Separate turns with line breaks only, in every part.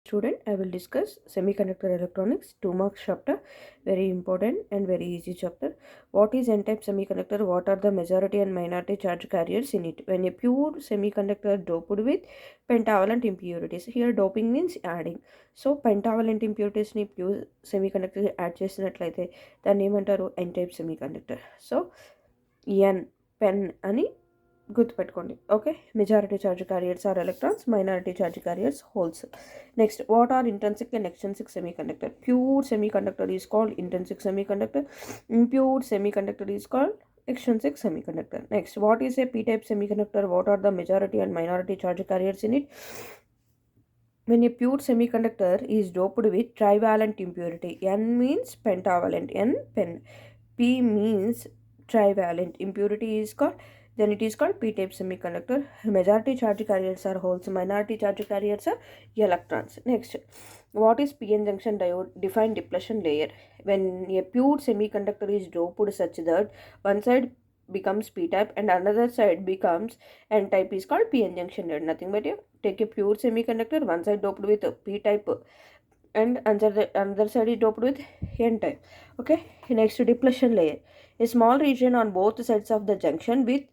Student, I will discuss Semiconductor Electronics 2 marks chapter. Very important and very easy chapter. What is N-type semiconductor? What are the majority and minority charge carriers in it? When a pure semiconductor doped with pentavalent impurities. Here doping means adding. So pentavalent impurities ni pure semiconductor add చేసినట్లయితే దాన్ని ఏమంటారు N-type semiconductor. So N pen అని గుర్తుపెట్టుకోండి. Okay, majority charge carriers are electrons, minority charge carriers holes. Next, what are intrinsic and extrinsic semiconductor? Pure semiconductor is called intrinsic semiconductor, impure semiconductor is called extrinsic semiconductor. Next, what is a p-type semiconductor? What are the majority and minority charge carriers in it? When a pure semiconductor is doped with trivalent impurity, N means pentavalent, N pen, P means trivalent, impurity is called, then it is called p-type semiconductor. Majority charge carriers are holes, minority charge carriers are electrons. Next, what is p-n junction diode? Define depletion layer. When a pure semiconductor is doped such that one side becomes p-type and another side becomes n-type is called p-n junction diode. Nothing but you take a pure semiconductor, one side doped with p-type and another side is doped with n-type. Okay, next, depletion layer. A small region on both sides of the junction with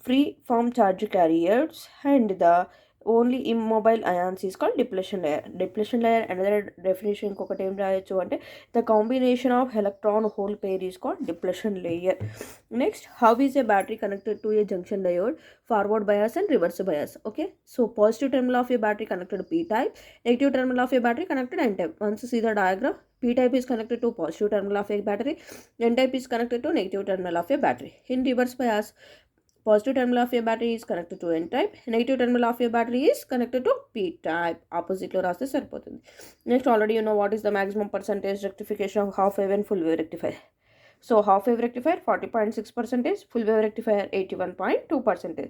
free form charge carriers and the only immobile ions is called depletion layer. Depletion layer, another definition ఇంకొకటి ఏం రాయొచ్చు అంటే the combination of electron hole pair is called depletion layer. Next, how is a battery connected to a junction diode? Forward bias and reverse bias. Okay, so positive terminal of a battery connected to p type, negative terminal of a battery connected to n type. Once you see the diagram, p type is connected to positive terminal of a battery, n type is connected to negative terminal of a battery. In reverse bias, positive terminal of a battery is connected to n type, negative terminal of a battery is connected to p type. Opposite lo raste saripothundi. Next, already you know what is the maximum percentage rectification of half wave and full wave rectifier. So half wave rectifier 40.6%, full wave rectifier 81.2%.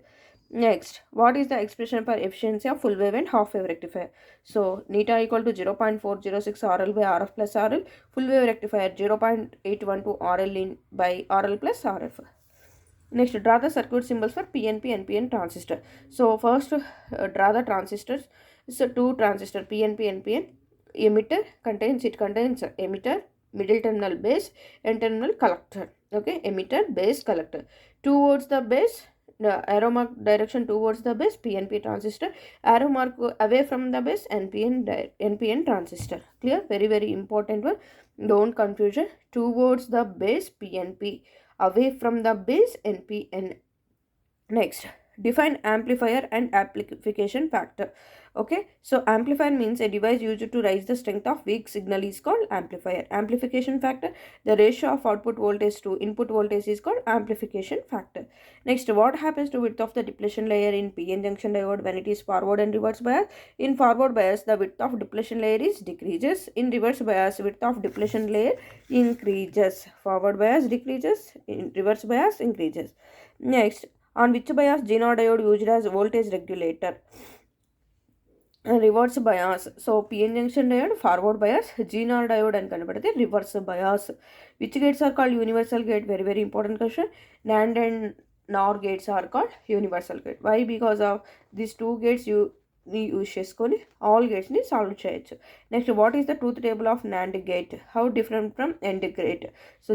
Next, what is the expression for efficiency of full wave and half wave rectifier? So neta equal to 0.406 RL by RF plus RL, full wave rectifier 0.812 RL in by RL plus RF. Next, draw the circuit symbols for PNP and NPN transistor. So first, draw the transistors. So two transistor PNP and NPN. Emitter contains emitter, middle terminal base, and terminal collector. Okay, emitter, base, collector. Towards the base, the arrow mark direction towards the base, PNP transistor. Arrow mark away from the base, NPN transistor. Clear? Very very important one. Don't confusion. Towards the base, PNP. Away from the base, NPN. Next, define amplifier and amplification factor. Okay, so amplifier means a device used to raise the strength of weak signal is called amplifier. Amplification factor, the ratio of output voltage to input voltage is called amplification factor. Next, what happens to width of the depletion layer in PN junction diode when it is forward and reverse bias? In forward bias, the width of depletion layer is decreases. In reverse bias, width of depletion layer increases. Forward bias decreases, in reverse bias increases. Next, on which bias Zener diode used as voltage regulator? Reverse bias. So PN junction diode forward bias, Zener diode and కనబడితే reverse bias. Which gates are called universal gate? Very very important question. NAND and NOR gates are called universal gate. Why? Because of these two gates you use చేసుకొని all గేట్స్ని solve చేయొచ్చు. Next, what is the truth table of NAND gate? How different from AND gate? So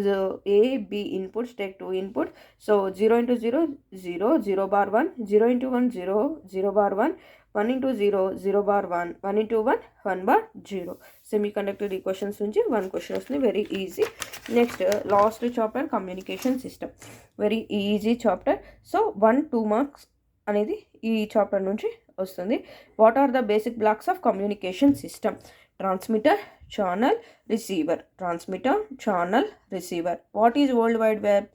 A B inputs take 2 input. So 0 into 0 0, 0 bar 1, 0 into 1 0, 0 bar 1, 1 into 0 0 bar 1, 1 into 1 1 bar 0. Semiconductor equations నుంచి 1 question వస్తుంది. Very easy. Next, last chapter communication system. Very easy chapter. So 1-2 marks అనేది ఈ చాప్టర్ నుంచి వస్తుంది. What are the basic blocks of communication system? Transmitter, channel, receiver. Transmitter, channel, receiver. What is world wide web?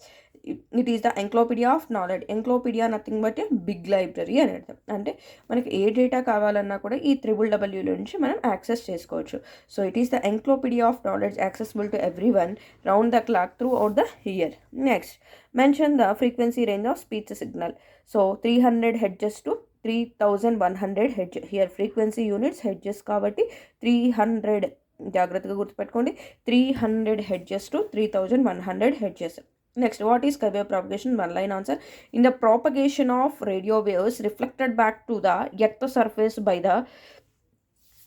It is the encyclopedia of knowledge. Encyclopedia nothing but a big library అని అర్థం. అంటే మనకి ఏ data కావాలన్నా కూడా ఈ WWW నుంచి మనం access చేసుకోవచ్చు. So it is the encyclopedia of knowledge accessible to everyone round the clock throughout the year. Next, mention the frequency range of speech signal. So 300 Hz to 3100 Hz. Here frequency units hertz కాబట్టి 300 జాగ్రత్తగా గుర్తుపెట్టుకోండి. 300 Hz to 3100 Hz. Next, what is wave propagation? One line answer. In the propagation of radio waves reflected back to the earth surface by the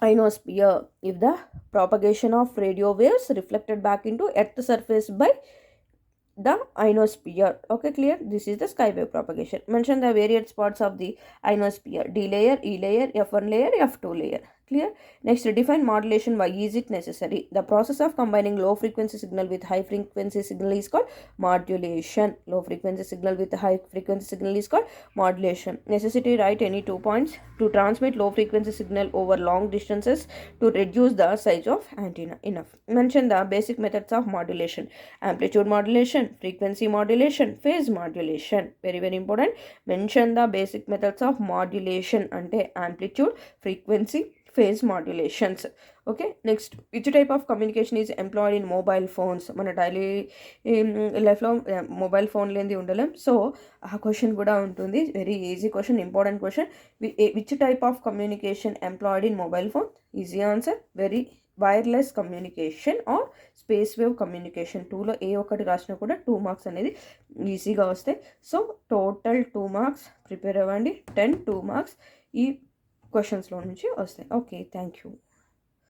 ionosphere. If the propagation of radio waves reflected back into earth surface by the ionosphere. Okay, clear? This is the skywave propagation. Mention the various parts of the ionosphere: d layer, e layer, f1 layer, f2 layer. Clear? Next, define modulation. Why is it necessary? The process of combining low frequency signal with high frequency signal is called modulation. Low frequency signal with high frequency signal is called modulation. Necessity: write any 2 points. To transmit low frequency signal over long distances to reduce the size of antenna. Enough. Mention the basic methods of modulation: amplitude modulation, frequency modulation, phase modulation. Very, very important. Mention the basic methods of modulation ante amplitude, frequency, phase modulations. Okay, next, which type of communication is employed in mobile phones? మన daily లైఫ్లో mobile phone లేనిది ఉండలేం. So ఆ question కూడా ఉంటుంది. Very easy question, important question. Which type of communication employed in mobile phone? Easy answer. Very wireless communication or space wave communication. 2లో ఏ ఒక్కటి రాసినా కూడా 2 మార్క్స్ అనేది ఈజీగా వస్తాయి. సో టోటల్ 2 మార్క్స్ ప్రిపేర్ అవ్వండి. 2 మార్క్స్ ఈ క్వశ్చన్స్లో నుంచి వస్తాయి. Okay, thank you.